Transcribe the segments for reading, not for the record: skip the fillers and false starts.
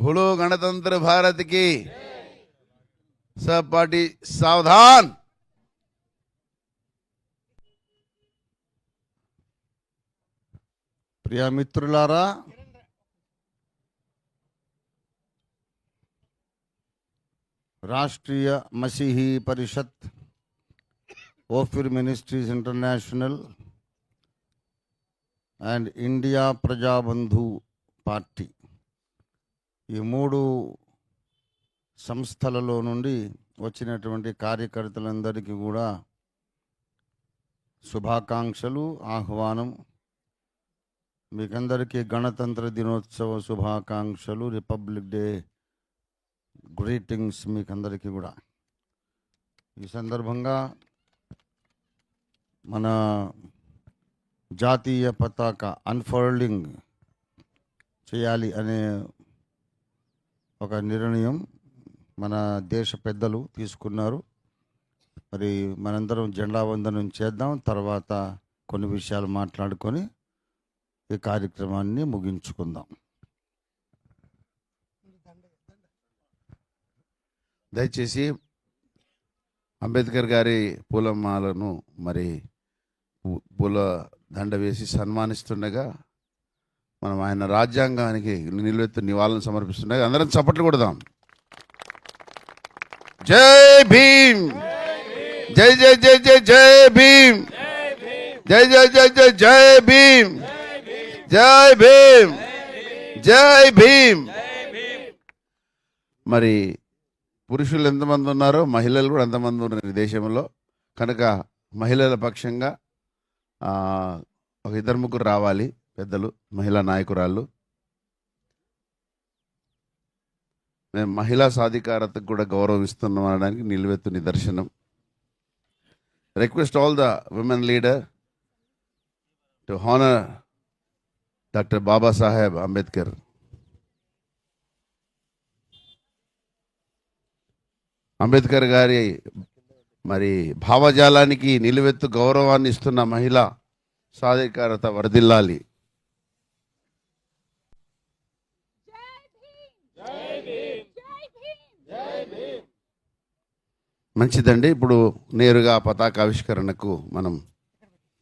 बोलो गणतंत्र भारत की। सब पार्टी सावधान। ప్రియ మిత్రులారా, Rashtriya Masihi Parishad, Ophir ministries international and India Prajabandhu party, ఈ మూడు సంస్థలలో నుండి వచ్చినటువంటి కార్యకర్తలందరికీ కూడా శుభాకాంక్షలు, ఆహ్వానం. మీకందరికీ గణతంత్ర దినోత్సవ శుభాకాంక్షలు, రిపబ్లిక్ డే గ్రీటింగ్స్ మీకందరికీ కూడా. ఈ సందర్భంగా మన జాతీయ పతాక అన్ఫోల్డింగ్ చేయాలి అనే ఒక నిర్ణయం మన దేశ పెద్దలు తీసుకున్నారు. మరి మనందరం జెండా వందనం చేద్దాం. తర్వాత కొన్ని విషయాలు మాట్లాడుకొని ఈ కార్యక్రమాన్ని ముగించుకుందాం. దయచేసి అంబేద్కర్ గారి పూలమాలను మరి పూల దండ వేసి సన్మానిస్తుండగా మనం ఆయన రాజ్యాంగానికి నిలువెత్తు నివాళులను సమర్పిస్తుండగా అందరం చప్పట్లు కొడదాం. జై భీమ్, జై జై జై జై జై భీమ్, జై జై జై జై జై భీమ్, జై భీమ్, జై భీమ్. మరి పురుషులు ఎంతమంది ఉన్నారో మహిళలు కూడా ఎంతమంది ఉన్నారు ఈ దేశంలో. కనుక మహిళల పక్షంగా ఒక ఇద్దరు ముగ్గురు రావాలి పెద్దలు, మహిళా నాయకురాళ్ళు. మేము మహిళా సాధికారతకు కూడా గౌరవం ఇస్తున్నాం అనడానికి నిలువెత్తు నిదర్శనం. Request all the women leader to honour doctor Babasaheb Ambedkar. Ambedkar గారి మరి భావజాలానికి నిలువెత్తు గౌరవాన్ని ఇస్తున్న మహిళా సాధికారత వర్ధిల్లాలి. మంచిదండి. ఇప్పుడు నేరుగా పతాకావిష్కరణకు మనం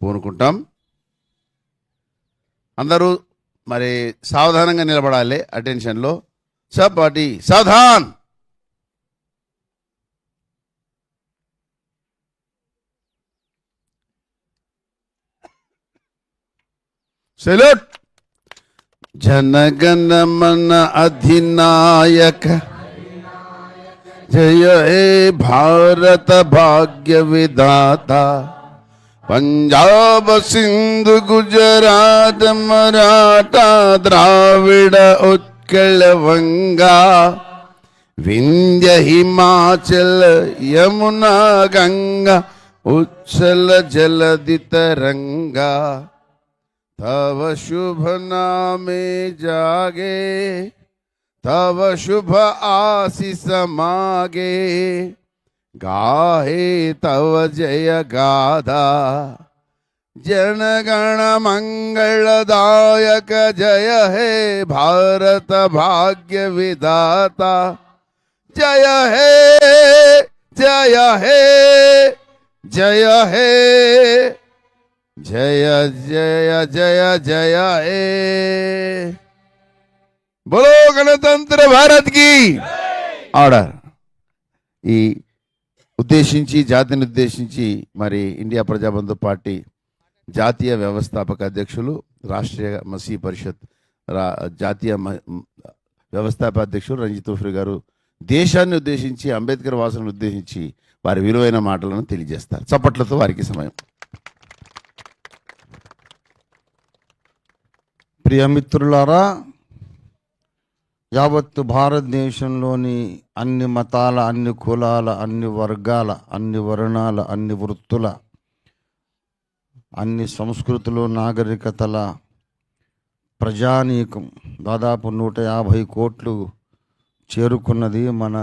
పూనుకుంటాం. అందరూ మరి సావధానంగా నిలబడాలి. అటెన్షన్లో సబ్ పార్టీ సావధాన్. సెల్యూట్. జనగణ మన అధినాయక జయ హే భారత భాగ్య విధాత, పంజాబ్ సింధు గుజరాత్ మరాఠా ద్రావిడ ఉత్కళ వంగా, వింధ్య హిమాచల్ యమునా గంగా ఉచ్చల జలధి తరంగా, तव शुभ नामे जागे, तव शुभ आशीष मागे, गाहे तव जय गाधा, जनगण मंगलदायक जय हे भारत भाग्य विधाता, जय हे जय हे जय हे जय जय जय जय ए। बोलो गणतंत्र भारत की। ఆర్డర్. ఈ ఉద్దేశించి జాతిని ఉద్దేశించి మరి ఇండియా ప్రజాబంధు పార్టీ జాతీయ వ్యవస్థాపక అధ్యక్షులు, రాష్ట్రీయ మసీ పరిషత్ జాతీయ వ్యవస్థాపక అధ్యక్షులు రంజిత్ ఉఫ్రి గారు దేశాన్ని ఉద్దేశించి, అంబేద్కర్ వాసులను ఉద్దేశించి వారి విలువైన మాటలను తెలియజేస్తారు. చప్పట్లతో వారికి సమయం. ప్రియ మిత్రులారా, యావత్తు భారతదేశంలోని అన్ని మతాల, అన్ని కులాల, అన్ని వర్గాల, అన్ని వర్ణాల, అన్ని వృత్తుల, అన్ని సంస్కృతులు, నాగరికతల ప్రజానీకం దాదాపు 150 కోట్లు చేరుకున్నది. మన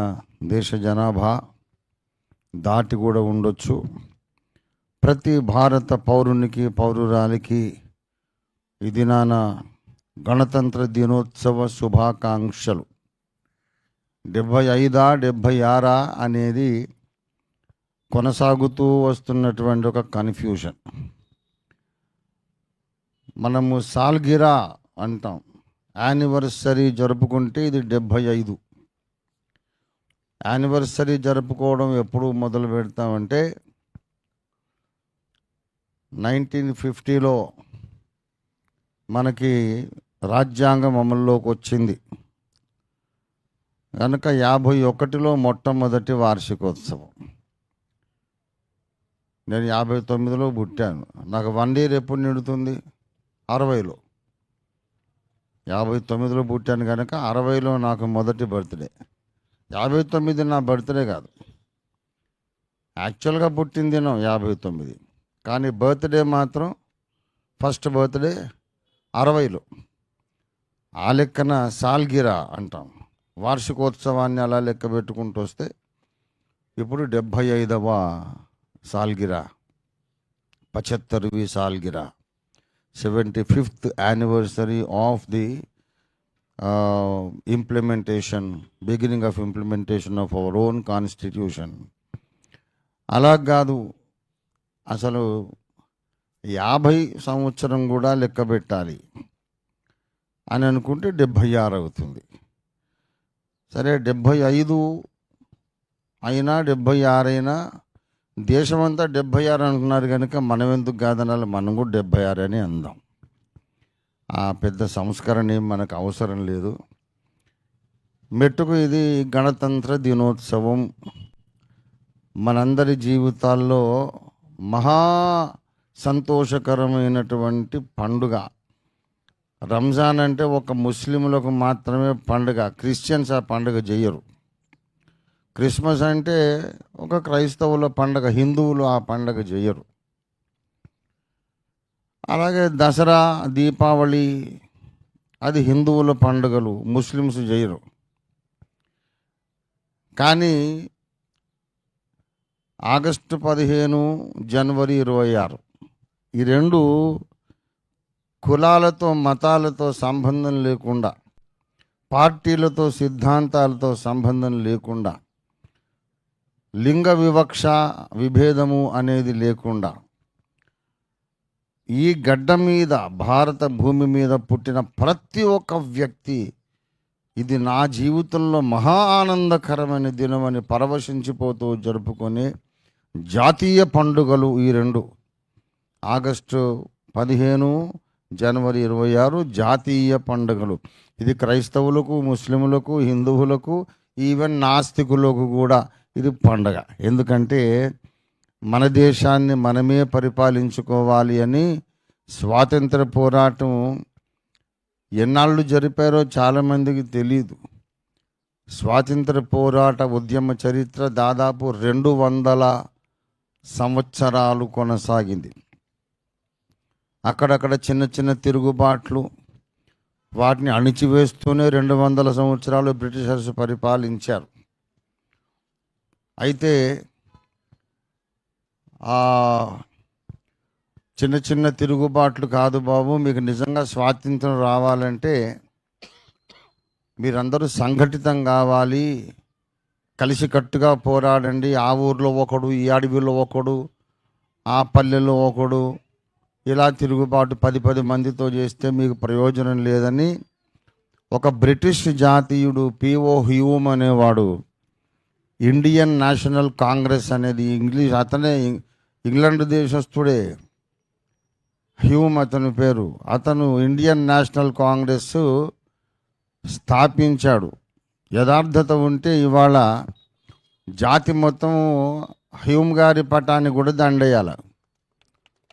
దేశ జనాభా దాటి కూడా ఉండొచ్చు. ప్రతి భారత పౌరునికి, పౌరురాలికి ఈ దినాన గణతంత్ర దినోత్సవ శుభాకాంక్షలు. 75 76 అనేది కొనసాగుతూ వస్తున్నటువంటి ఒక కన్ఫ్యూషన్. మనము సాల్గిరా అంటాం, యానివర్సరీ జరుపుకుంటే ఇది 75. యానివర్సరీ జరుపుకోవడం ఎప్పుడు మొదలు పెడతామంటే 1950లో మనకి రాజ్యాంగం అమల్లోకి వచ్చింది కనుక 51లో మొట్టమొదటి వార్షికోత్సవం. నేను 59లో పుట్టాను. నాకు 1 ఇయర్ ఎప్పుడు నిండుతుంది? 60లో. 59లో పుట్టాను కనుక 60లో నాకు మొదటి బర్త్డే. 59 నా బర్త్డే కాదు, యాక్చువల్గా పుట్టిన దినం 59, కానీ బర్త్డే మాత్రం ఫస్ట్ బర్త్డే 60లో. ఆ లెక్కన సాల్గిరా అంటాం. వార్షికోత్సవాన్ని అలా లెక్క పెట్టుకుంటూ వస్తే ఇప్పుడు 75వ సాల్గిరా, 75वीं सालगिरह, 75th anniversary of the beginning of implementation of our own constitution. అలా కాదు, అసలు 50 సంవత్సరం కూడా లెక్క పెట్టాలి అని అనుకుంటే 76 అవుతుంది. సరే, 75 అయినా 76 అయినా దేశమంతా 76 అంటున్నారు కనుక మనం ఎందుకు కాదనాలి, మనం కూడా 76 అని అందాం. ఆ పెద్ద సంస్కరణ ఏం మనకు అవసరం లేదు. మెట్టుకు ఇది గణతంత్ర దినోత్సవం. మనందరి జీవితాల్లో మహా సంతోషకరమైనటువంటి పండుగ. రంజాన్ అంటే ఒక ముస్లింలకు మాత్రమే పండుగ, క్రిస్టియన్స్ ఆ పండుగ చేయరు. క్రిస్మస్ అంటే ఒక క్రైస్తవుల పండుగ, హిందువులు ఆ పండుగ చేయరు. అలాగే దసరా, దీపావళి అది హిందువుల పండుగలు, ముస్లిమ్స్ చేయరు. కానీ ఆగస్టు 15, జనవరి 26 ఈ రెండు కులాలతో మతాలతో సంబంధం లేకుండా, పార్టీలతో సిద్ధాంతాలతో సంబంధం లేకుండా, లింగ వివక్ష విభేదము అనేది లేకుండా, ఈ గడ్డ మీద భారత భూమి మీద పుట్టిన ప్రతి ఒక్క వ్యక్తి ఇది నా జీవితంలో మహా ఆనందకరమైన దినం అని పరవశించిపోతూ జరుపుకునే జాతీయ పండుగలు ఈ రెండు. ఆగస్టు 15, జనవరి 26 జాతీయ పండుగలు. ఇది క్రైస్తవులకు, ముస్లింలకు, హిందువులకు, ఈవెన్ నాస్తికులకు కూడా ఇది పండగ. ఎందుకంటే మన దేశాన్ని మనమే పరిపాలించుకోవాలి అని స్వాతంత్ర పోరాటం ఎన్నాళ్ళు జరిపారో చాలామందికి తెలియదు. స్వాతంత్ర పోరాట ఉద్యమ చరిత్ర దాదాపు 200 సంవత్సరాలు కొనసాగింది. అక్కడక్కడ చిన్న చిన్న తిరుగుబాట్లు, వాటిని అణిచివేస్తూనే 200 సంవత్సరాలు బ్రిటిషర్స్ పరిపాలించారు. అయితే చిన్న చిన్న తిరుగుబాట్లు కాదు బాబు, మీకు నిజంగా స్వాతంత్రం రావాలంటే మీరందరూ సంఘటితం కావాలి, కలిసికట్టుగా పోరాడండి. ఆ ఊర్లో ఒకడు, ఈ అడవిలో ఒకడు, ఆ పల్లెలో ఒకడు, ఇలా తిరుగుబాటు 10 మందితో చేస్తే మీకు ప్రయోజనం లేదని ఒక బ్రిటిష్ జాతీయుడు పిఓ హ్యూమ్ అనేవాడు, ఇండియన్ నేషనల్ కాంగ్రెస్ అనేది అతనే ఇంగ్లాండ్ దేశస్థుడే, హ్యూమ్ అతని పేరు. అతను ఇండియన్ నేషనల్ కాంగ్రెస్ స్థాపించాడు. యథార్థత ఉంటే ఇవాళ జాతి మొత్తం హ్యూమ్ గారి పటాన్ని కూడా దండేయాలి.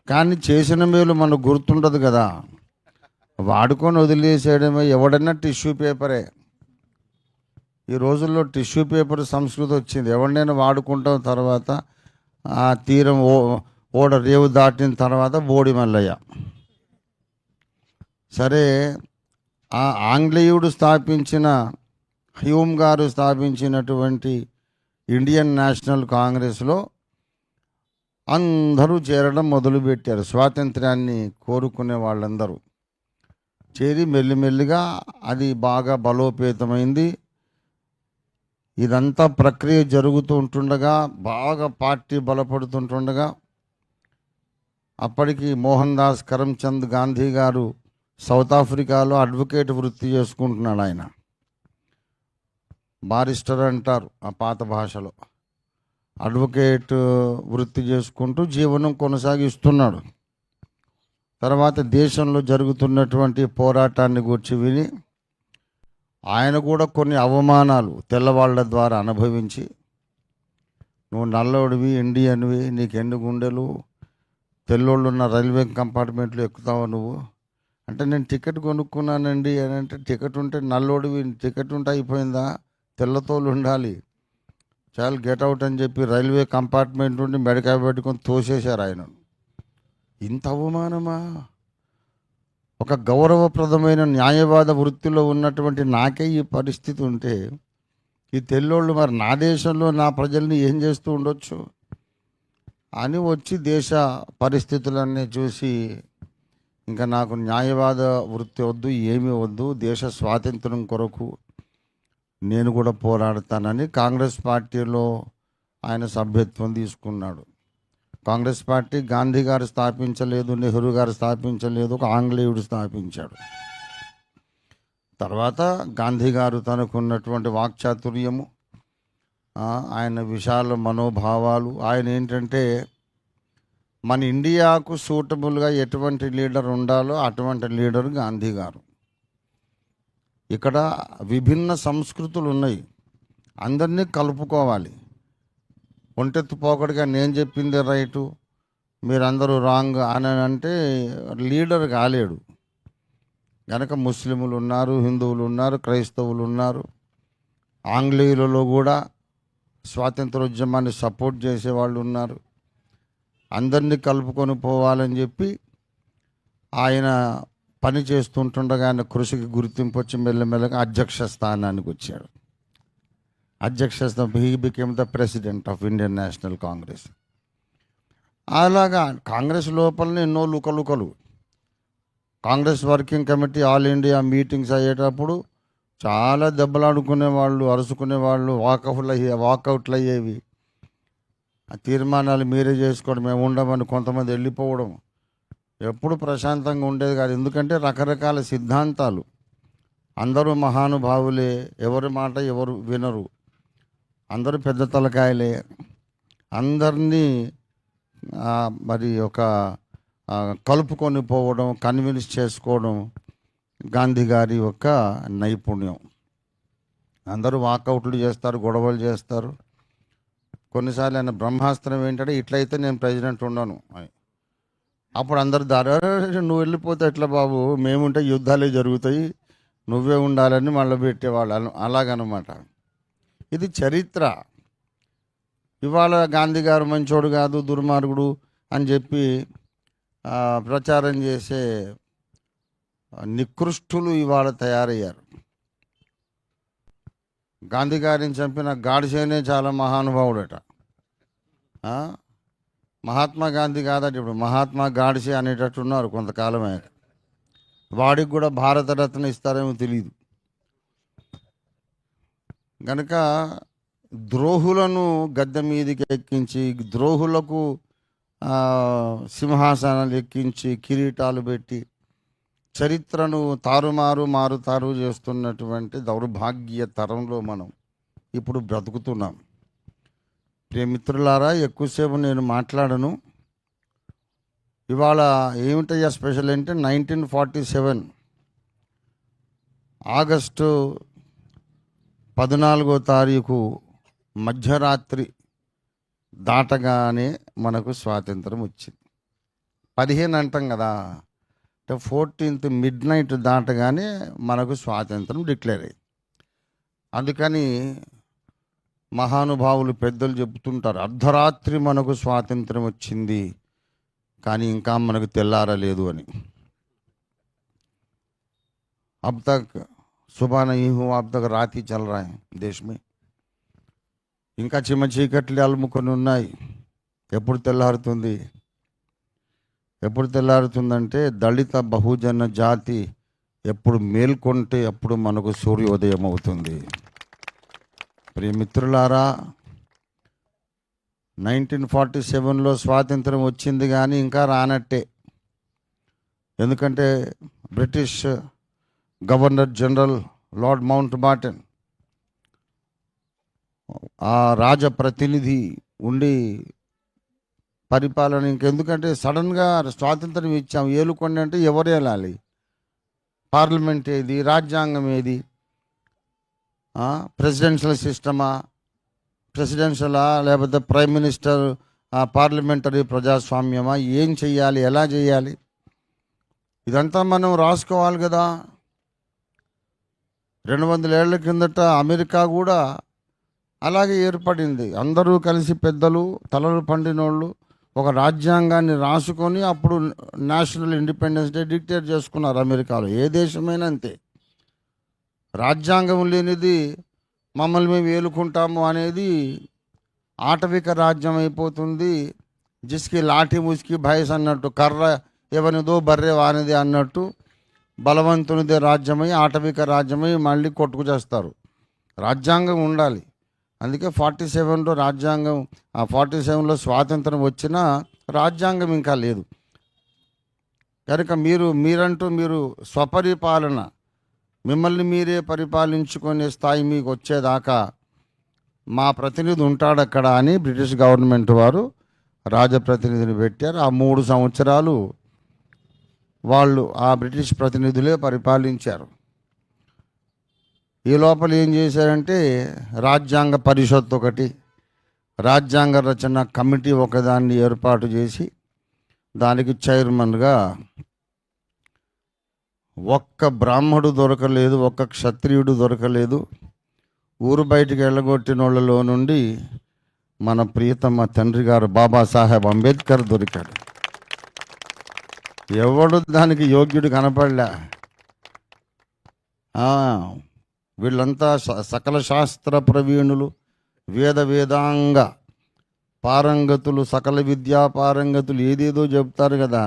కానీ చేసిన మేలు మనకు గుర్తుండదు కదా, వాడుకొని వదిలేసేయడమే. ఎవడన్నా టిష్యూ పేపరే. ఈ రోజుల్లో టిష్యూ పేపర్ సంస్కృతి వచ్చింది. ఎవరినైనా వాడుకుంటాం, తర్వాత ఆ తీరం ఓడ రేవు దాటిన తర్వాత బోడి మల్లయ్య. సరే, ఆ ఆంగ్లేయుడు స్థాపించిన, హ్యూమ్ గారు స్థాపించినటువంటి ఇండియన్ నేషనల్ కాంగ్రెస్లో అందరూ చేరడం మొదలుపెట్టారు. స్వాతంత్ర్యాన్ని కోరుకునే వాళ్ళందరూ చేరి మెల్లిమెల్లిగా అది బాగా బలోపేతమైంది. ఇదంతా ప్రక్రియ జరుగుతూ ఉంటుండగా, బాగా పార్టీ బలపడుతుంటుండగా, అప్పటికి మోహన్ దాస్ కరమ్చంద్ గాంధీ గారు సౌత్ ఆఫ్రికాలో అడ్వకేట్ వృత్తి చేసుకుంటున్నాడు. ఆయన బారిస్టర్ అంటారు ఆ పాత భాషలో. అడ్వకేట్ వృత్తి చేసుకుంటూ జీవనం కొనసాగిస్తున్నాడు. తర్వాత దేశంలో జరుగుతున్నటువంటి పోరాటాన్ని గురించి విని ఆయన కూడా కొన్ని అవమానాలు తెల్లవాళ్ల ద్వారా అనుభవించి, నువ్వు నల్లోడివి, ఇండియన్వి, నీకు ఎన్ని గుండెలు, తెల్లోళ్ళు ఉన్న రైల్వే కంపార్ట్మెంట్లో ఎక్కుతావు నువ్వు అంటే, నేను టికెట్ కొనుక్కున్నానండి అని అంటే, టికెట్ ఉంటే నల్లోడివి, టికెట్ ఉంటే అయిపోయిందా, తెల్లతోలు ఉండాలి, చాలు గెట్ అవుట్ అని చెప్పి రైల్వే కంపార్ట్మెంట్ నుండి మెడకాయ పెట్టుకొని తోసేశారు ఆయన. ఇంత అవమానమా? ఒక గౌరవప్రదమైన న్యాయవాద వృత్తిలో ఉన్నటువంటి నాకే ఈ పరిస్థితి ఉంటే, ఈ తెల్లోళ్ళు మరి నా దేశంలో నా ప్రజల్ని ఏం చేస్తూ ఉండొచ్చు అని వచ్చి దేశ పరిస్థితులన్నీ చూసి, ఇంకా నాకు న్యాయవాద వృత్తి వద్దు, ఏమీ వద్దు, దేశ స్వాతంత్రం కొరకు నేను కూడా పోరాడతానని కాంగ్రెస్ పార్టీలో ఆయన సభ్యత్వం తీసుకున్నాడు. కాంగ్రెస్ పార్టీ గాంధీ గారు స్థాపించలేదు, నెహ్రూ గారు స్థాపించలేదు, ఒక ఆంగ్లేయుడు స్థాపించాడు. తర్వాత గాంధీ గారు తనకున్నటువంటి వాక్చాతుర్యము, ఆయన విశాల మనోభావాలు, ఆయన ఏంటంటే మన ఇండియాకు సూటబుల్గా ఎటువంటి లీడర్ ఉండాలో అటువంటి లీడర్ గాంధీ గారు. ఇక్కడ విభిన్న సంస్కృతులు ఉన్నాయి, అందరినీ కలుపుకోవాలి. ఒంటెత్తు పోకడిగా నేను చెప్పింది రైటు, మీరందరూ రాంగ్ అని అంటే లీడర్ కాలేడు. కనుక ముస్లింలు ఉన్నారు, హిందువులు ఉన్నారు, క్రైస్తవులు ఉన్నారు, ఆంగ్లేయులలో కూడా స్వాతంత్రోద్యమాన్ని సపోర్ట్ చేసేవాళ్ళు ఉన్నారు. అందరినీ కలుపుకొని పోవాలని చెప్పి ఆయన పని చేస్తుంటుండగా ఆయన కృషికి గుర్తింపు వచ్చి మెల్లమెల్లగా అధ్యక్ష స్థానానికి వచ్చాడు. He became the president of Indian National Congress. అలాగా కాంగ్రెస్ లోపలనే ఎన్నో లుకలుకలు. Congress working committee all India meetings అయ్యేటప్పుడు చాలా దెబ్బలాడుకునేవాళ్ళు, అరుచుకునేవాళ్ళు, వాకౌట్లు అయ్యేవి. ఆ తీర్మానాలు మీరే చేసుకోవడం, మేము ఉండమని కొంతమంది వెళ్ళిపోవడం, ఎప్పుడు ప్రశాంతంగా ఉండేది కాదు. ఎందుకంటే రకరకాల సిద్ధాంతాలు, అందరూ మహానుభావులే, ఎవరి మాట ఎవరు వినరు, అందరూ పెద్ద తలకాయలే, అందరినీ మరి ఒక కలుపుకొని పోవడం, కన్విన్స్ చేసుకోవడం గాంధీ గారి యొక్క నైపుణ్యం. అందరూ వాకౌట్లు చేస్తారు, గొడవలు చేస్తారు. కొన్నిసార్లు ఆయన బ్రహ్మాస్త్రం ఏంటంటే, ఇట్లయితే నేను ప్రెసిడెంట్ ఉండను అని. అప్పుడు అందరు దారి, నువ్వు వెళ్ళిపోతే ఎట్లా బాబు, మేముంటే యుద్ధాలే జరుగుతాయి, నువ్వే ఉండాలని మళ్ళీ పెట్టేవాళ్ళు. అలాగనమాట. ఇది చరిత్ర. ఇవాళ గాంధీ గారు మంచోడు కాదు, దుర్మార్గుడు అని చెప్పి ప్రచారం చేసే నికృష్టులు ఇవాళ తయారయ్యారు. గాంధీ గారిని చంపిన గాడ్సేనే చాలా మహానుభావుడట. మహాత్మా గాంధీ కాదట, ఇప్పుడు మహాత్మా గాడ్సే అనేటట్టున్నారు కొంతకాలమే. వాడికి కూడా భారతరత్న ఇస్తారేమో తెలియదు. కనుక ద్రోహులను గద్దె మీదకి ఎక్కించి, ద్రోహులకు సింహాసనాలు ఎక్కించి, కిరీటాలు పెట్టి చరిత్రను మారుతారు చేస్తున్నటువంటి దౌర్భాగ్య తరంలో మనం ఇప్పుడు బ్రతుకుతున్నాం. ప్రియమిత్రులారా, ఎక్కువసేపు నేను మాట్లాడను. ఇవాళ ఏమిటయ్యా స్పెషల్ అంటే, 1947 ఆగస్టు 14వ తారీఖు మధ్యరాత్రి దాటగానే మనకు స్వాతంత్రం వచ్చింది. 15 అంటాం కదా, 14th midnight దాటగానే మనకు స్వాతంత్రం డిక్లేర్ అయింది. అందుకని మహానుభావులు పెద్దలు చెబుతుంటారు, అర్ధరాత్రి మనకు స్వాతంత్రం వచ్చింది కానీ ఇంకా మనకు తెల్లారలేదు అని. అబ్ తక్ సుబహ నహీ హువా, అబ్ తక్ రాత్ హీ చల్ రహా హై దేశ్ మే. ఇంకా చిమ్మ చీకట్లు అలుముకొని ఉన్నాయి. ఎప్పుడు తెల్లారుతుంది? ఎప్పుడు తెల్లారుతుందంటే, దళిత బహుజన జాతి ఎప్పుడు మేల్కొంటే అప్పుడు మనకు సూర్యోదయం అవుతుంది. ప్రియమిత్రులారా, 1947లో స్వాతంత్రం వచ్చింది కానీ ఇంకా రానట్టే. ఎందుకంటే British governor general Lord Mountbatten ఆ రాజప్రతినిధి ఉండి పరిపాలన ఇంకెందుకంటే సడన్గా స్వాతంత్రం ఇచ్చాం, ఏలుకోండి అంటే ఎవరు వెళ్ళాలి? పార్లమెంట్ ఏది? రాజ్యాంగం ఏది? ప్రెసిడెన్షియల్ సిస్టమా, ప్రెసిడెన్షియలా, లేకపోతే ప్రైమ్ మినిస్టర్ పార్లమెంటరీ ప్రజాస్వామ్యమా? ఏం చెయ్యాలి, ఎలా చేయాలి? ఇదంతా మనం రాసుకోవాలి కదా. 200 ఏళ్ల కిందట అమెరికా కూడా అలాగే ఏర్పడింది. అందరూ కలిసి పెద్దలు, తలలు పండినోళ్ళు ఒక రాజ్యాంగాన్ని రాసుకొని అప్పుడు నేషనల్ ఇండిపెండెన్స్ డే డిక్లేర్ చేసుకున్నారు అమెరికాలో. ఏ దేశమైనా అంతే. రాజ్యాంగం లేనిది మమ్మల్ని మేము ఏలుకుంటాము అనేది ఆటవిక రాజ్యం అయిపోతుంది. జిస్కి లాఠీ ముస్కి భయస్ అన్నట్టు, కర్ర ఎవరిదో బర్రె వానిది అన్నట్టు బలవంతునిదే రాజ్యమై ఆటవిక రాజ్యమై మళ్ళీ కొట్టుకు చేస్తారు. రాజ్యాంగం ఉండాలి. అందుకే 47లో రాజ్యాంగం, 47లో స్వాతంత్రం వచ్చినా రాజ్యాంగం ఇంకా లేదు. కనుక మీరు స్వపరిపాలన, మిమ్మల్ని మీరే పరిపాలించుకునే స్థాయి మీకు వచ్చేదాకా మా ప్రతినిధి ఉంటాడు అక్కడ అని బ్రిటిష్ గవర్నమెంట్ వారు రాజప్రతినిధిని పెట్టారు. ఆ 3 సంవత్సరాలు వాళ్ళు ఆ బ్రిటిష్ ప్రతినిధులే పరిపాలించారు. ఈ లోపల ఏం చేశారంటే రాజ్యాంగ పరిషత్ ఒకటి, రాజ్యాంగ రచన కమిటీ ఒకదాన్ని ఏర్పాటు చేసి దానికి చైర్మన్గా ఒక్క బ్రాహ్మడు దొరకలేదు, ఒక్క క్షత్రియుడు దొరకలేదు. ఊరు బయటికి వెళ్ళగొట్టిన వాళ్ళలో నుండి మన ప్రియతమ తండ్రి గారు బాబాసాహెబ్ అంబేద్కర్ దొరికాడు. ఎవడు దానికి యోగ్యుడు కనపడలే. వీళ్ళంతా సకల శాస్త్ర ప్రవీణులు, వేదాంగ పారంగతులు, సకల విద్యా పారంగతులు, ఏదేదో చెప్తారు కదా.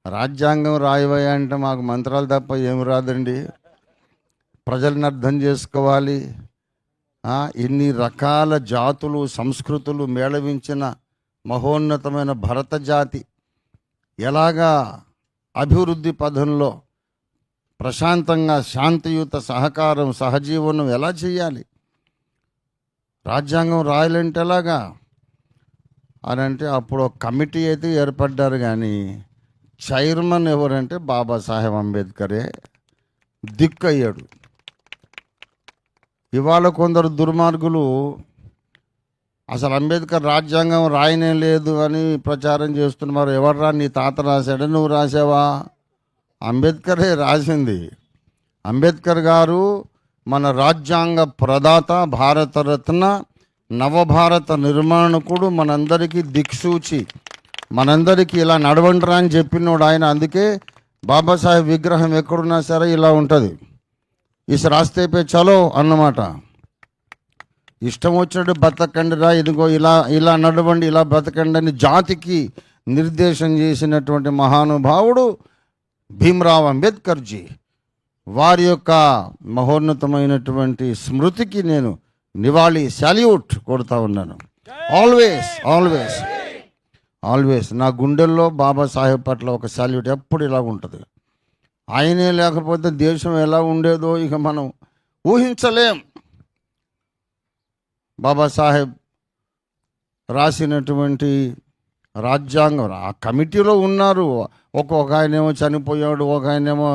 రాజ్యాంగం రాయవయ్యా అంటే మాకు మంత్రాలు తప్ప ఏమి రాదండి. ప్రజలను అర్థం చేసుకోవాలి. ఇన్ని రకాల జాతులు, సంస్కృతులు మేళవించిన మహోన్నతమైన భరత జాతి ఎలాగా అభివృద్ధి పథంలో ప్రశాంతంగా శాంతియుత సహకారం, సహజీవనం ఎలా చేయాలి? రాజ్యాంగం రాయాలంటే ఎలాగా అని అంటే అప్పుడు ఒక కమిటీ అయితే ఏర్పడ్డారు. కానీ చైర్మన్ ఎవరంటే బాబాసాహెబ్ అంబేద్కరే దిక్కయ్యాడు. ఇవాళ కొందరు దుర్మార్గులు అసలు అంబేద్కర్ రాజ్యాంగం రాయనే లేదు అని ప్రచారం చేస్తున్నారు. ఎవర్రా నీ తాత రాశాడు, నువ్వు రాసావా? అంబేద్కరే రాసింది. అంబేద్కర్ గారు మన రాజ్యాంగ ప్రదాత, భారతరత్న, నవభారత నిర్మాణకుడు, మనందరికీ దిక్సూచి, మనందరికీ ఇలా నడవండిరా అని చెప్పినోడు ఆయన. అందుకే బాబాసాహెబ్ విగ్రహం ఎక్కడున్నా సరే ఇలా ఉంటుంది. ఇస్ రాస్తే పే చలో అన్నమాట. ఇష్టం వచ్చినట్టు బతకండిరా, ఇదిగో ఇలా నడవండి, ఇలా బతకండి అని జాతికి నిర్దేశం చేసినటువంటి మహానుభావుడు భీమ్రావ్ అంబేద్కర్జీ. వారి యొక్క మహోన్నతమైనటువంటి స్మృతికి నేను నివాళి, సాల్యూట్ కొడుతూ ఉన్నాను. ఆల్వేస్ ఆల్వేస్ ఆల్వేస్ నా గుండెల్లో బాబాసాహెబ్ పట్ల ఒక సాల్యూట్ ఎప్పుడు ఇలా ఉంటుంది. ఆయనే లేకపోతే దేశం ఎలా ఉండేదో ఇక మనం ఊహించలేం. బాబాసాహెబ్ రాసినటువంటి రాజ్యాంగం ఆ కమిటీలో ఉన్నారు. ఒక ఆయనేమో చనిపోయాడు, ఒక ఆయనేమో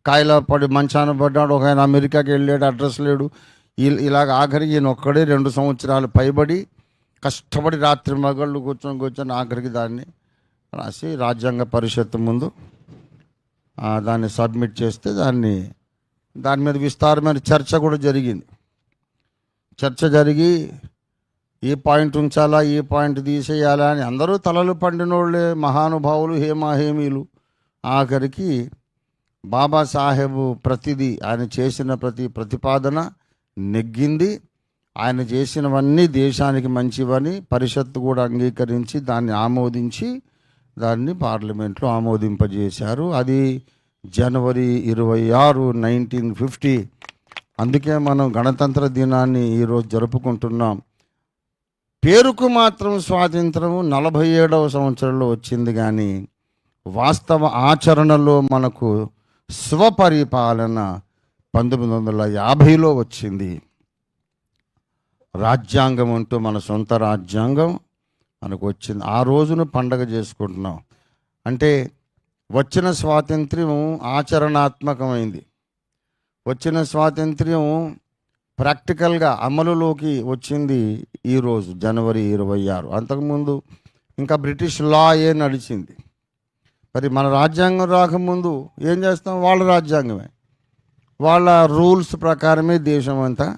కాయల పడి మంచాన పడ్డాడు, ఒక ఆయన అమెరికాకి వెళ్ళాడు, అడ్రస్ లేడు. ఇలాగ ఆఖరికి ఈయన ఒక్కడే 2 సంవత్సరాలు పైబడి కష్టపడి రాత్రి మగళ్ళు కూర్చొని ఆఖరికి దాన్ని రాసి రాజ్యాంగ పరిషత్ ముందు దాన్ని సబ్మిట్ చేస్తే దాని మీద విస్తారమైన చర్చ కూడా జరిగింది. చర్చ జరిగి ఈ పాయింట్ ఉంచాలా, ఈ పాయింట్ తీసేయాలా అని అందరూ తలలు పండినోళ్ళే, మహానుభావులు, హేమీలు. ఆఖరికి బాబాసాహెబ్ ప్రతిదీ ఆయన చేసిన ప్రతి ప్రతిపాదన నెగ్గింది. ఆయన చేసినవన్నీ దేశానికి మంచివని పరిషత్తు కూడా అంగీకరించి దాన్ని ఆమోదించి దాన్ని పార్లమెంట్లో ఆమోదింపజేశారు. అది జనవరి 26, 1950 అందుకే మనం గణతంత్ర దినాన్ని ఈరోజు జరుపుకుంటున్నాం. పేరుకు మాత్రం స్వాతంత్రం 47వ సంవత్సరంలో వచ్చింది, కానీ వాస్తవ ఆచరణలో మనకు స్వపరిపాలన 1950లో వచ్చింది. రాజ్యాంగం అంటూ మన సొంత రాజ్యాంగం మనకు వచ్చింది. ఆ రోజును పండగ చేసుకుంటున్నాం. అంటే వచ్చిన స్వాతంత్ర్యం ఆచరణాత్మకమైంది. వచ్చిన స్వాతంత్ర్యం ప్రాక్టికల్గా అమలులోకి వచ్చింది ఈరోజు జనవరి 26. అంతకుముందు ఇంకా బ్రిటిష్ లా నడిచింది. మరి మన రాజ్యాంగం రాకముందు ఏం చేస్తాం? వాళ్ళ రాజ్యాంగమే, వాళ్ళ రూల్స్ ప్రకారమే దేశం అంతా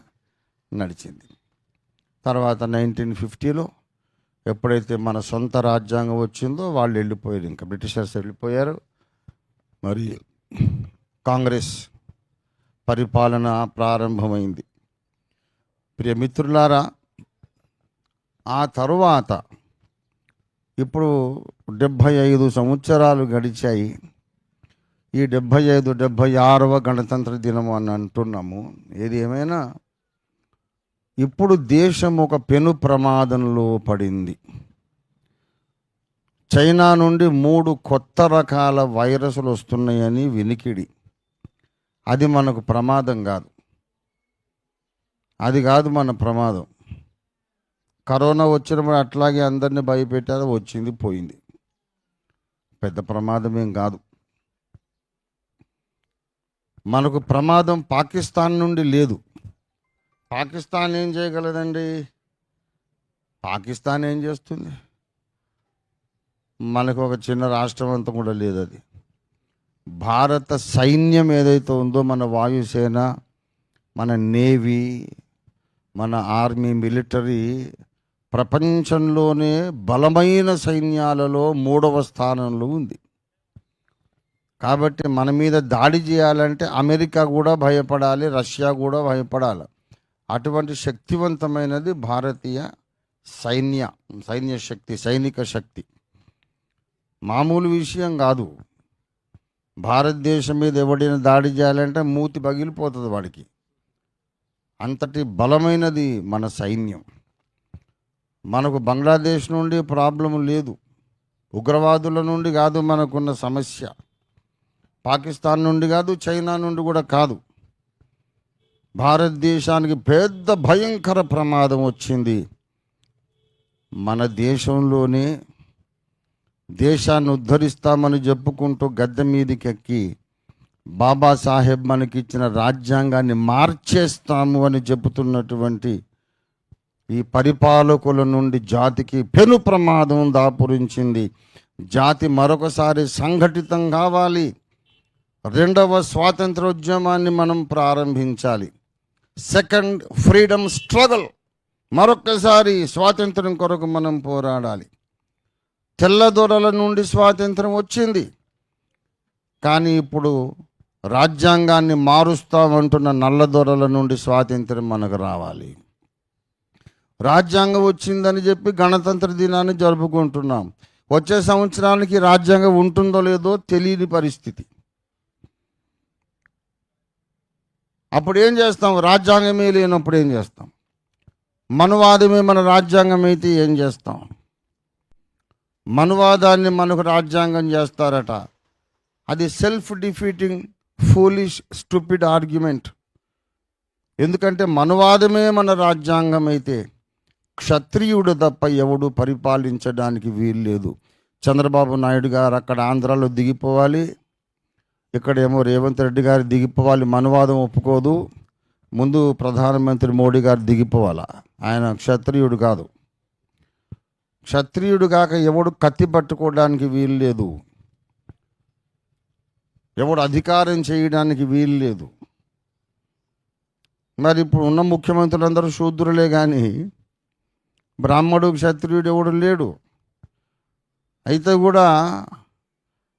నడిచింది. తర్వాత 1950లో ఎప్పుడైతే మన సొంత రాజ్యాంగం వచ్చిందో వాళ్ళు వెళ్ళిపోయారు, ఇంకా బ్రిటిషర్స్ వెళ్ళిపోయారు. మరి కాంగ్రెస్ పరిపాలన ప్రారంభమైంది. ప్రియమిత్రులారా, ఆ తరువాత ఇప్పుడు 75 సంవత్సరాలు గడిచాయి. ఈ 76వ గణతంత్ర దినం అని అంటున్నాము. ఏది ఏమైనా ఇప్పుడు దేశం ఒక పెను ప్రమాదంలో పడింది. చైనా నుండి 3 కొత్త రకాల వైరస్లు వస్తున్నాయని వినికిడి. అది మనకు ప్రమాదం కాదు, అది కాదు మన ప్రమాదం. కరోనా వచ్చినప్పుడు అట్లాగే అందరినీ భయపెట్టారు, వచ్చింది పోయింది, పెద్ద ప్రమాదమేం కాదు. మనకు ప్రమాదం పాకిస్తాన్ నుండి లేదు. పాకిస్తాన్ ఏం చేయగలదండి? పాకిస్తాన్ ఏం చేస్తుంది? మనకు ఒక చిన్న రాష్ట్రం అంతా కూడా లేదు. అది భారత సైన్యం ఏదైతే ఉందో, మన వాయుసేన, మన నేవీ, మన ఆర్మీ, మిలిటరీ ప్రపంచంలోనే బలమైన సైన్యాలలో 3వ స్థానంలో ఉంది. కాబట్టి మన మీద దాడి చేయాలంటే అమెరికా కూడా భయపడాలి, రష్యా కూడా భయపడాలి. అటువంటి శక్తివంతమైనది భారతీయ సైన్య శక్తి, సైనిక శక్తి. మామూలు విషయం కాదు. భారతదేశం మీద ఎవడైనా దాడి చేయాలంటే మూతి పగిలిపోతుంది వాడికి. అంతటి బలమైనది మన సైన్యం. మనకు బంగ్లాదేశ్ నుండి ప్రాబ్లం లేదు, ఉగ్రవాదుల నుండి కాదు మనకున్న సమస్య, పాకిస్తాన్ నుండి కాదు, చైనా నుండి కూడా కాదు. భారతదేశానికి పెద్ద భయంకర ప్రమాదం వచ్చింది. మన దేశంలోనే దేశాన్ని ఉద్ధరిస్తామని చెప్పుకుంటూ గద్దె మీదకి ఎక్కి బాబాసాహెబ్ మనకిచ్చిన రాజ్యాంగాన్ని మార్చేస్తాము అని చెబుతున్నటువంటి ఈ పరిపాలకుల నుండి జాతికి పెను ప్రమాదం దాపురించింది. జాతి మరొకసారి సంఘటితం కావాలి. 2వ స్వాతంత్రోద్యమాన్ని మనం ప్రారంభించాలి. సెకండ్ ఫ్రీడమ్ స్ట్రగల్, మరొకసారి స్వాతంత్రం కొరకు మనం పోరాడాలి. తెల్లదొరల నుండి స్వాతంత్రం వచ్చింది, కానీ ఇప్పుడు రాజ్యాంగాన్ని మారుస్తామంటున్న నల్లదొరల నుండి స్వాతంత్రం మనకు రావాలి. రాజ్యాంగం వచ్చిందని చెప్పి గణతంత్ర దినాన్ని జరుపుకుంటున్నాం. వచ్చే సంవత్సరానికి రాజ్యాంగం ఉంటుందో లేదో తెలియని పరిస్థితి. అప్పుడు ఏం చేస్తాం? రాజ్యాంగమే లేనప్పుడు ఏం చేస్తాం? మనువాదమే మన రాజ్యాంగం అయితే ఏం చేస్తాం? మనువాదాన్ని మనకు రాజ్యాంగం చేస్తారట. అది self defeating foolish stupid argument. ఎందుకంటే మనువాదమే మన రాజ్యాంగం అయితే క్షత్రియుడు తప్ప ఎవడు పరిపాలించడానికి వీల్లేదు. చంద్రబాబు నాయుడు గారు అక్కడ ఆంధ్రాలో దిగిపోవాలి, ఇక్కడేమో రేవంత్ రెడ్డి గారు దిగిపోవాలి. మనువాదం ఒప్పుకోదు. ముందు ప్రధానమంత్రి మోడీ గారు దిగిపోవాలా. ఆయన క్షత్రియుడు కాదు. క్షత్రియుడు కాక ఎవడు కత్తి పట్టుకోవడానికి వీలు లేదు, ఎవడు అధికారం చేయడానికి వీలు లేదు. మరి ఇప్పుడు ఉన్న ముఖ్యమంత్రులందరూ శూద్రులే, కానీ బ్రాహ్మడు క్షత్రియుడు ఎవడు లేడు. అయితే కూడా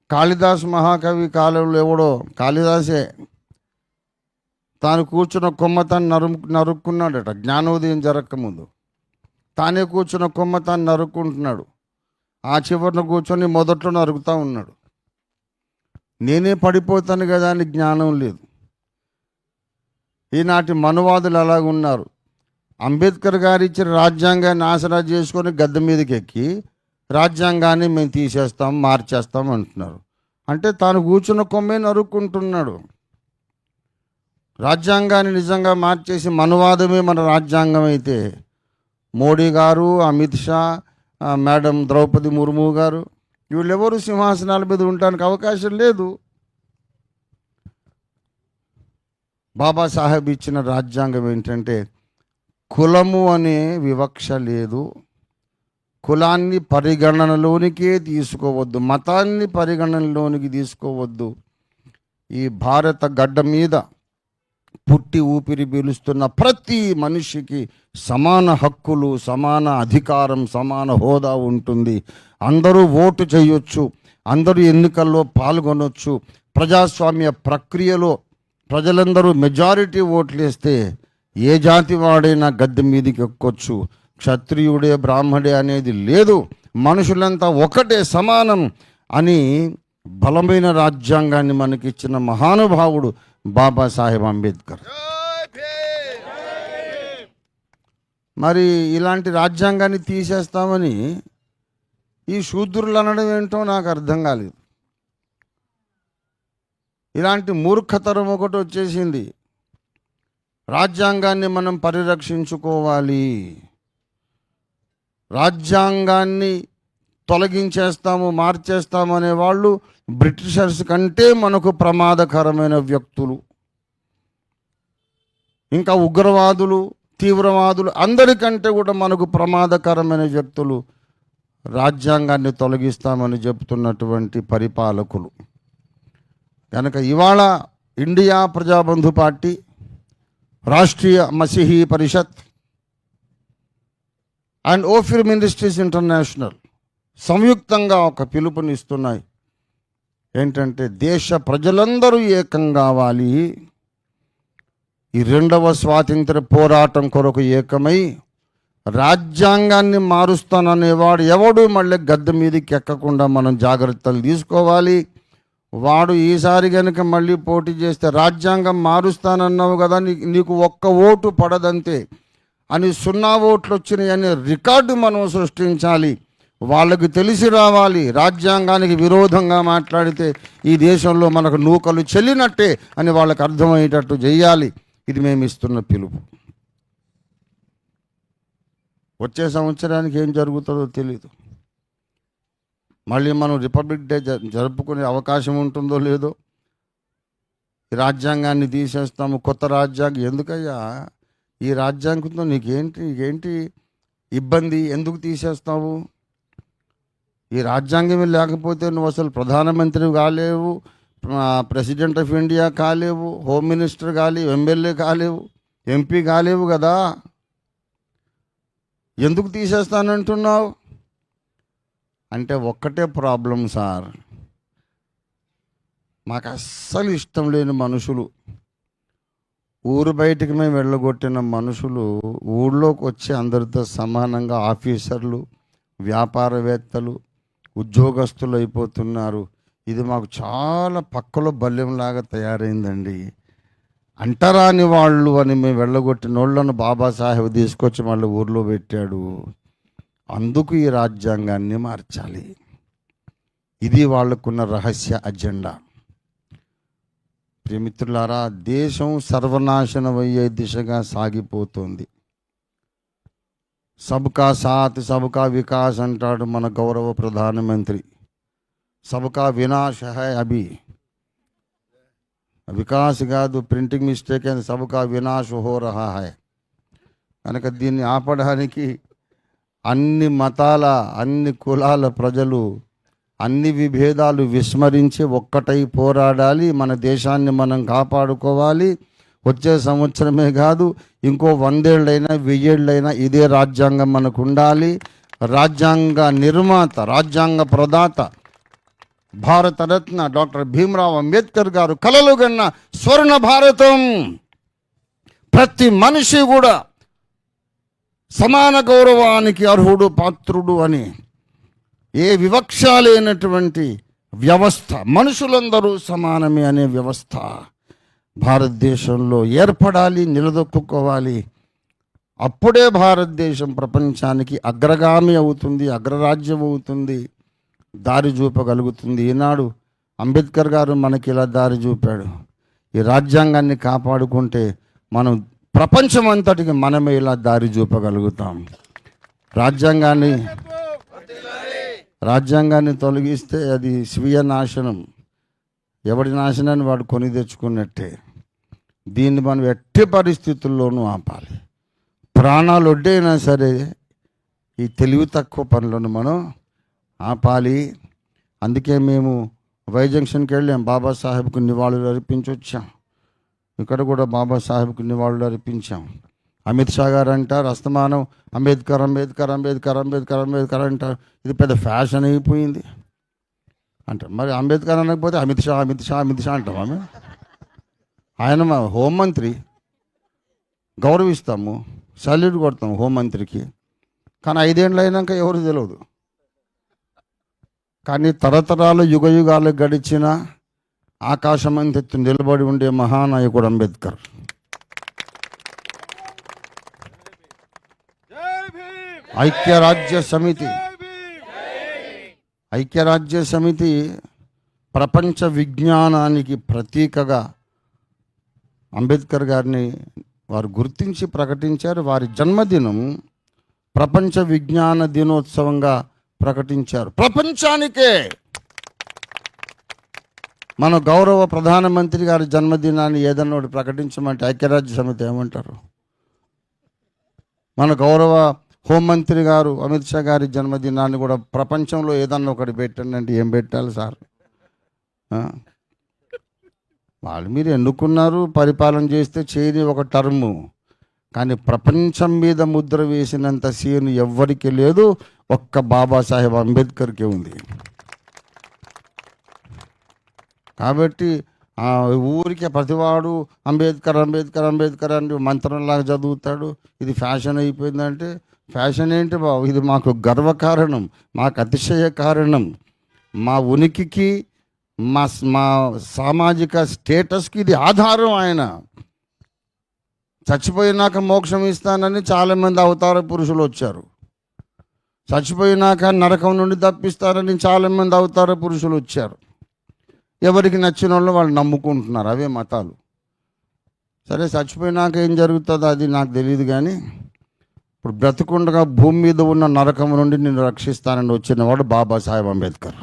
కాళిదాస్ మహాకవి కాలంలో ఎవడో కాళిదాసే తాను కూర్చున్న కొమ్మ తాను నరుక్కున్నాడట. జ్ఞానోదయం జరగకముందు తానే కూర్చున్న కొమ్మ తాను నరుక్కుంటున్నాడు. ఆ చివరిన కూర్చొని మొదట్లో నరుకుతూ ఉన్నాడు. నేనే పడిపోతాను కదా అని జ్ఞానం లేదు. ఈనాటి మనువాదులు అలాగున్నారు. అంబేద్కర్ గారు ఇచ్చిన రాజ్యాంగాన్ని ఆసరా చేసుకొని గద్దె మీదకి ఎక్కి రాజ్యాంగాన్ని మేము తీసేస్తాం, మార్చేస్తాం అంటున్నారు. అంటే తాను కూర్చున్న కొమ్మే నరుక్కుంటున్నాడు. రాజ్యాంగాన్ని నిజంగా మార్చేసి మనువాదమే మన రాజ్యాంగం అయితే మోడీ గారు, అమిత్ షా, మేడం ద్రౌపది ముర్ము గారు వీళ్ళెవరు సింహాసనాల మీద ఉండడానికి అవకాశం లేదు. బాబాసాహెబ్ ఇచ్చిన రాజ్యాంగం ఏంటంటే కులము అనే వివక్ష లేదు, కులాన్ని పరిగణనలోనికే తీసుకోవద్దు, మతాన్ని పరిగణనలోనికి తీసుకోవద్దు. ఈ భారత గడ్డ మీద పుట్టి ఊపిరి పీలుస్తున్న ప్రతి మనిషికి సమాన హక్కులు, సమాన అధికారం, సమాన హోదా ఉంటుంది. అందరూ ఓటు చేయొచ్చు, అందరూ ఎన్నికల్లో పాల్గొనొచ్చు. ప్రజాస్వామ్య ప్రక్రియలో ప్రజలందరూ మెజారిటీ ఓట్లు వేస్తే ఏ జాతి వాడైనా గద్దె మీదకి ఎక్కొచ్చు. క్షత్రియుడే బ్రాహ్మడే అనేది లేదు, మనుషులంతా ఒకటే, సమానం అని బలమైన రాజ్యాంగాన్ని మనకిచ్చిన మహానుభావుడు బాబాసాహెబ్ అంబేద్కర్. మరి ఇలాంటి రాజ్యాంగాన్ని తీసేస్తామని ఈ శూద్రులు అనడం ఏంటో నాకు అర్థం కాలేదు. ఇలాంటి మూర్ఖతరం ఒకటి వచ్చేసింది. రాజ్యాంగాన్ని మనం పరిరక్షించుకోవాలి, రాజ్యాంగాన్ని తొలగించేస్తాము, మార్చేస్తాము అనేవాళ్ళు బ్రిటిషర్స్ కంటే మనకు ప్రమాదకరమైన వ్యక్తులు. ఇంకా ఉగ్రవాదులు, తీవ్రవాదులు అందరికంటే కూడా మనకు ప్రమాదకరమైన వ్యక్తులు రాజ్యాంగాన్ని తొలగిస్తామని చెప్తున్నటువంటి పరిపాలకులు. కనుక ఇవాళ India Prajabandhu party, Rashtriya Masihi Parishad and Ophir ministries international సంయుక్తంగా ఒక పిలుపునిస్తున్నాయి. ఏంటంటే దేశ ప్రజలందరూ ఏకం కావాలి, ఈ రెండవ స్వాతంత్ర పోరాటం కొరకు ఏకమై రాజ్యాంగాన్ని మారుస్తాననేవాడు ఎవడు మళ్ళీ గద్దె మీదకి ఎక్కకుండా మనం జాగ్రత్తలు తీసుకోవాలి. వాడు ఈసారి కనుక మళ్ళీ పోటీ చేస్తే రాజ్యాంగం మారుస్తానన్నావు కదా, నీకు ఒక్క ఓటు పడదంతే అని 0 ఓట్లు వచ్చినాయి అనే రికార్డు మనం సృష్టించాలి. వాళ్ళకి తెలిసి రావాలి, రాజ్యాంగానికి విరోధంగా మాట్లాడితే ఈ దేశంలో మనకు నూకలు చెల్లినట్టే అని వాళ్ళకి అర్థమయ్యేటట్టు చేయాలి. ఇది మేము ఇస్తున్న పిలుపు. వచ్చే సంవత్సరానికి ఏం జరుగుతుందో తెలీదు. మళ్ళీ మనం రిపబ్లిక్ డే జరుపుకునే అవకాశం ఉంటుందో లేదో. ఈ రాజ్యాంగాన్ని తీసేస్తాము, కొత్త రాజ్యాంగం ఎందుకయ్యా? ఈ రాజ్యాంగంతో నీకేంటి ఇబ్బంది? ఎందుకు తీసేస్తావు? ఈ రాజ్యాంగమే లేకపోతే నువ్వు అసలు ప్రధానమంత్రి కాలేవు, ప్రెసిడెంట్ ఆఫ్ ఇండియా కాలేవు, హోమ్ మినిస్టర్ కాలేవు, ఎమ్మెల్యే కాలేవు, ఎంపీ కాలేవు కదా. ఎందుకు తీసేస్తానంటున్నావు అంటే ఒక్కటే ప్రాబ్లం సార్, మాకు అస్సలు ఇష్టం లేని మనుషులు, ఊరు బయటికి మేము వెళ్ళగొట్టిన మనుషులు ఊళ్ళోకి వచ్చి అందరితో సమానంగా ఆఫీసర్లు, వ్యాపారవేత్తలు, ఉద్యోగస్తులు అయిపోతున్నారు. ఇది మాకు చాలా పక్కలో బల్యంలాగా తయారైందండి. అంటరాని వాళ్ళు అని మేము వెళ్ళగొట్టిన వాళ్ళను బాబాసాహెబ్ తీసుకొచ్చి మళ్ళీ ఊర్లో పెట్టాడు. అందుకు ఈ రాజ్యాంగాన్ని మార్చాలి. ఇది వాళ్ళకున్న రహస్య అజెండా. ప్రియమిత్రులారా, దేశం సర్వనాశనమయ్యే దిశగా సాగిపోతుంది. సబ్కా సాత్ సబ్కా వికాస్ అంటాడు మన గౌరవ ప్రధానమంత్రి. సబ్కా వినాశ హై అభి, వికాస్ కాదు, ప్రింటింగ్ మిస్టేక్ అని సబ్కా వినాశ హో రహా హై. కనుక దీన్ని ఆపడానికి అన్ని మతాల, అన్ని కులాల ప్రజలు అన్ని విభేదాలు విస్మరించి ఒక్కటై పోరాడాలి. మన దేశాన్ని మనం కాపాడుకోవాలి. వచ్చే సంవత్సరమే కాదు, ఇంకో 100 ఏళ్ళైనా 1000 ఏళ్ళైనా ఇదే రాజ్యాంగం మనకు ఉండాలి. రాజ్యాంగ నిర్మాత, రాజ్యాంగ ప్రదాత భారతరత్న డాక్టర్ భీమ్రావ్ అంబేద్కర్ గారు కలలు కన్న స్వర్ణ భారతం, ప్రతి మనిషి కూడా సమాన గౌరవానికి అర్హుడు, పాత్రుడు అని ఏ వివక్ష లేనటువంటి వ్యవస్థ, మనుషులందరూ సమానమే అనే వ్యవస్థ భారతదేశంలో ఏర్పడాలి, నిలదొక్కుకోవాలి. అప్పుడే భారతదేశం ప్రపంచానికి అగ్రగామి అవుతుంది, అగ్రరాజ్యం అవుతుంది, దారి చూపగలుగుతుంది. ఈనాడు అంబేద్కర్ గారు మనకి ఇలా దారి చూపాడు. ఈ రాజ్యాంగాన్ని కాపాడుకుంటే మనం ప్రపంచం అంతటికి మనమే ఇలా దారి చూపగలుగుతాం. రాజ్యాంగాన్ని తొలగిస్తే అది స్వీయ నాశనం. ఎవడి నాశనాన్ని వాడు కొని తెచ్చుకున్నట్టే. దీన్ని మనం ఎట్టి పరిస్థితుల్లోనూ ఆపాలి. ప్రాణాలు ఒడ్డైనా సరే ఈ తెలివి తక్కువ పనులను మనం ఆపాలి. అందుకే మేము వై జంక్షన్కి వెళ్ళాం, బాబాసాహెబ్కు నివాళులు అర్పించి వచ్చాం. ఇక్కడ కూడా బాబాసాహెబ్కు నివాళులు అర్పించాం. అమిత్ షా గారు అంటారు అస్తమానం అంబేద్కర్ అంబేద్కర్ అంబేద్కర్ అంబేద్కర్ అంబేద్కర్ అంటారు. ఇది పెద్ద ఫ్యాషన్ అయిపోయింది అంటారు. మరి అంబేద్కర్ అనకపోతే అమిత్ షా అమిత్ షా అమిత్ షా అంటాం. ఆమె ఆయన మా హోంమంత్రి, గౌరవిస్తాము, సల్యూట్ కొడతాము హోంమంత్రికి. కానీ 5 ఏళ్ళు అయినాక ఎవరు తెలియదు. కానీ తరతరాలు యుగయుగాలు గడిచిన ఆకాశమంతెత్తు నిలబడి ఉండే మహానాయకుడు అంబేద్కర్. ఐక్యరాజ్య సమితి ప్రపంచ విజ్ఞానానికి ప్రతీకగా అంబేద్కర్ గారిని వారు గుర్తించి ప్రకటించారు. వారి జన్మదినం ప్రపంచ విజ్ఞాన దినోత్సవంగా ప్రకటించారు. ప్రపంచానికే మన గౌరవ ప్రధానమంత్రి గారి జన్మదినాన్ని ఏదన్నా ఒకటి ప్రకటించమంటే ఐక్యరాజ్య సమితి ఏమంటారు? మన గౌరవ హోంమంత్రి గారు అమిత్ షా గారి జన్మదినాన్ని కూడా ప్రపంచంలో ఏదన్నా ఒకటి పెట్టండి అంటే ఏం పెట్టాలి సార్? వాళ్ళు మీరు ఎన్నుకున్నారు, పరిపాలన చేస్తే చేయని ఒక టర్ము. కానీ ప్రపంచం మీద ముద్ర వేసినంత సీను ఎవ్వరికి లేదు, ఒక్క బాబాసాహెబ్ అంబేద్కర్కే ఉంది. కాబట్టి ఊరికి ప్రతివాడు అంబేద్కర్ అంబేద్కర్ అంబేద్కర్ అని మంత్రంలాగా చదువుతాడు. ఇది ఫ్యాషన్ అయిపోయిందంటే ఫ్యాషన్ ఏంటి బాబు? ఇది మాకు గర్వకారణం, మాకు అతిశయ కారణం, మా ఉనికికి మా సామాజిక స్టేటస్కి ఇది ఆధారం. ఆయన చచ్చిపోయినాక మోక్షం ఇస్తానని చాలామంది అవతార పురుషులు వచ్చారు. చచ్చిపోయినాక నరకం నుండి తప్పిస్తారని చాలామంది అవతార పురుషులు వచ్చారు. ఎవరికి నచ్చిన వాళ్ళు నమ్ముకుంటున్నారు, అవే మతాలు. సరే, చచ్చిపోయినాక ఏం జరుగుతుందో అది నాకు తెలియదు. కానీ ఇప్పుడు బ్రతుకుండగా భూమి మీద ఉన్న నరకం నుండి నేను రక్షిస్తానని వచ్చినవాడు బాబాసాహెబ్ అంబేద్కర్.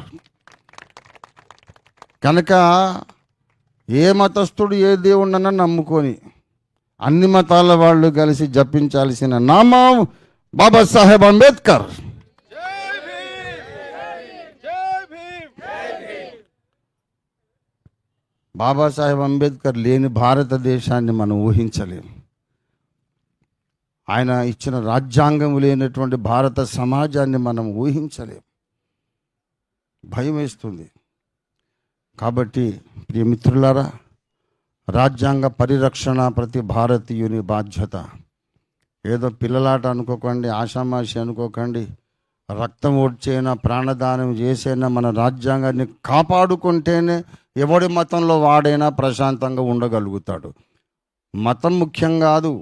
కనుక ఏ మతస్థుడు ఏ దేవుణ్ణన్నా నమ్ముకొని అన్ని మతాల వాళ్ళు కలిసి జపించాల్సిన నామం బాబాసాహెబ్ అంబేద్కర్. బాబాసాహెబ్ అంబేద్కర్ లేని భారతదేశాన్ని మనం ఊహించలేము. ఆయన ఇచ్చిన రాజ్యాంగం లేనటువంటి భారత సమాజాన్ని మనం ఊహించలేము. భయం వేస్తుంది. కాబట్టి ప్రియమిత్రులారా, రాజ్యాంగ పరిరక్షణ ప్రతి భారతీయుని బాధ్యత. ఏదో పిల్లలాట అనుకోకండి, ఆషామాషి అనుకోకండి. రక్తం ఓడ్చైనా ప్రాణదానం చేసైనా మన రాజ్యాంగాన్ని కాపాడుకుంటేనే ఎవడి మతంలో వాడైనా ప్రశాంతంగా ఉండగలుగుతాడు. మతం ముఖ్యం కాదు,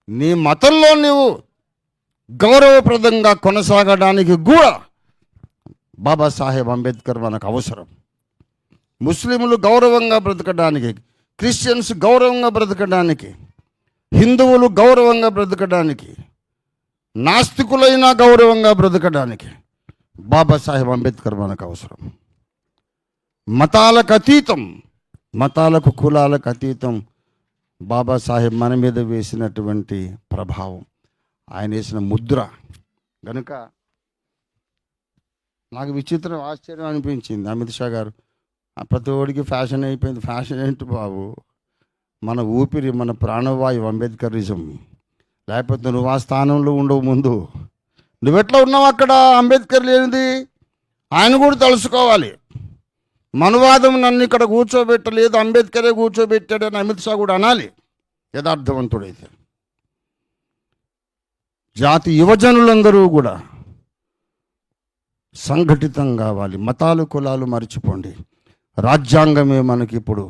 నీ మతంలో నువ్వు గౌరవప్రదంగా కొనసాగడానికి కూడా బాబాసాహెబ్ అంబేద్కర్ మనకు అవసరం. ముస్లింలు గౌరవంగా బ్రతకడానికి, క్రిస్టియన్స్ గౌరవంగా బ్రతకడానికి, హిందువులు గౌరవంగా బ్రతకడానికి, నాస్తికులైన గౌరవంగా బ్రతకడానికి బాబాసాహెబ్ అంబేద్కర్ మనకు అవసరం. మతాలకు అతీతం, మతాలకు కులాలకు అతీతం బాబాసాహెబ్ మన మీద వేసినటువంటి ప్రభావం, ఆయన వేసిన ముద్ర. కనుక నాకు విచిత్రం, ఆశ్చర్యం అనిపించింది. అమిత్ షా గారు ప్రతి ఒడికి ఫ్యాషన్ అయిపోయింది. ఫ్యాషన్ ఏంటి బాబు? మన ఊపిరి, మన ప్రాణవాయువు అంబేద్కరిజం. లేకపోతే నువ్వు ఆ స్థానంలో ఉండవు. ముందు నువ్వెట్లా ఉన్నావు అక్కడ? అంబేద్కర్ లేనిది ఆయన కూడా తెలుసుకోవాలి. మనువాదం నన్ను ఇక్కడ కూర్చోబెట్టలేదు, అంబేద్కరే కూర్చోబెట్టాడని అమిత్ షా కూడా అనాలి యథార్థవంతుడైతే. జాతి యువజనులందరూ కూడా సంఘటితం కావాలి. మతాలు కులాలు మర్చిపోండి. రాజ్యాంగమే మనకి ఇప్పుడు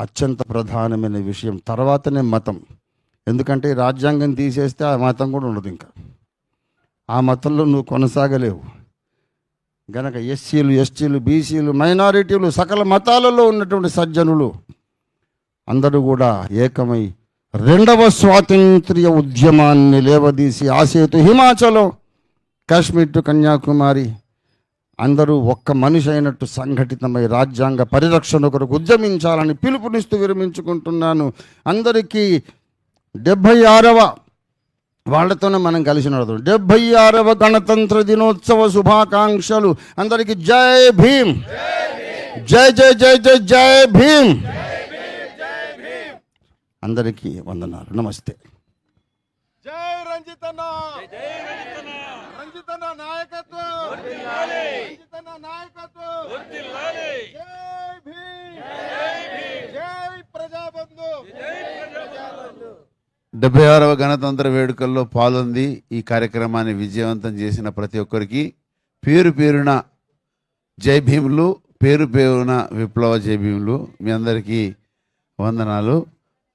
అత్యంత ప్రధానమైన విషయం. తర్వాతనే మతం. ఎందుకంటే రాజ్యాంగం తీసేస్తే ఆ మతం కూడా ఉండదు. ఇంకా ఆ మతంలో నువ్వు కొనసాగలేవు గనక ఎస్సీలు, ఎస్టీలు, బీసీలు, మైనారిటీలు, సకల మతాలలో ఉన్నటువంటి సజ్జనులు అందరూ కూడా ఏకమై రెండవ స్వాతంత్ర్య ఉద్యమాన్ని లేవదీసి ఆసేతు హిమాచలం, కాశ్మీర్ టు కన్యాకుమారి అందరూ ఒక్క మనిషి అయినట్టు సంఘటితమై రాజ్యాంగ పరిరక్షణ కొరకు ఉద్యమించాలని పిలుపునిస్తూ విరమించుకుంటున్నాను. అందరికీ 76వ వాళ్ళతోనే మనం కలిసి నడుద్దాం. 76వ గణతంత్ర దినోత్సవ శుభాకాంక్షలు అందరికీ. జై భీమ్, జై జై జై జై జై భీమ్. అందరికీ వందనాలు. నమస్తే. జై రంజితన్న, రంజితన్న నాయకత్వం, రంజితన్న నాయకత్వం, జై భీమ్, జై ప్రజాబంధు. 76వ గణతంత్ర వేడుకల్లో పాల్గొంది ఈ కార్యక్రమాన్ని విజయవంతం చేసిన ప్రతి ఒక్కరికి పేరు పేరున జై భీములు, పేరు పేరున విప్లవ జై భీములు. మీ అందరికీ వందనాలు.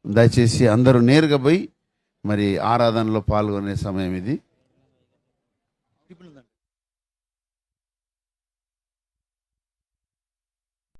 దయచేసి అందరూ నేరుగా పోయి మరి ఆరాధనలో పాల్గొనే సమయం ఇది.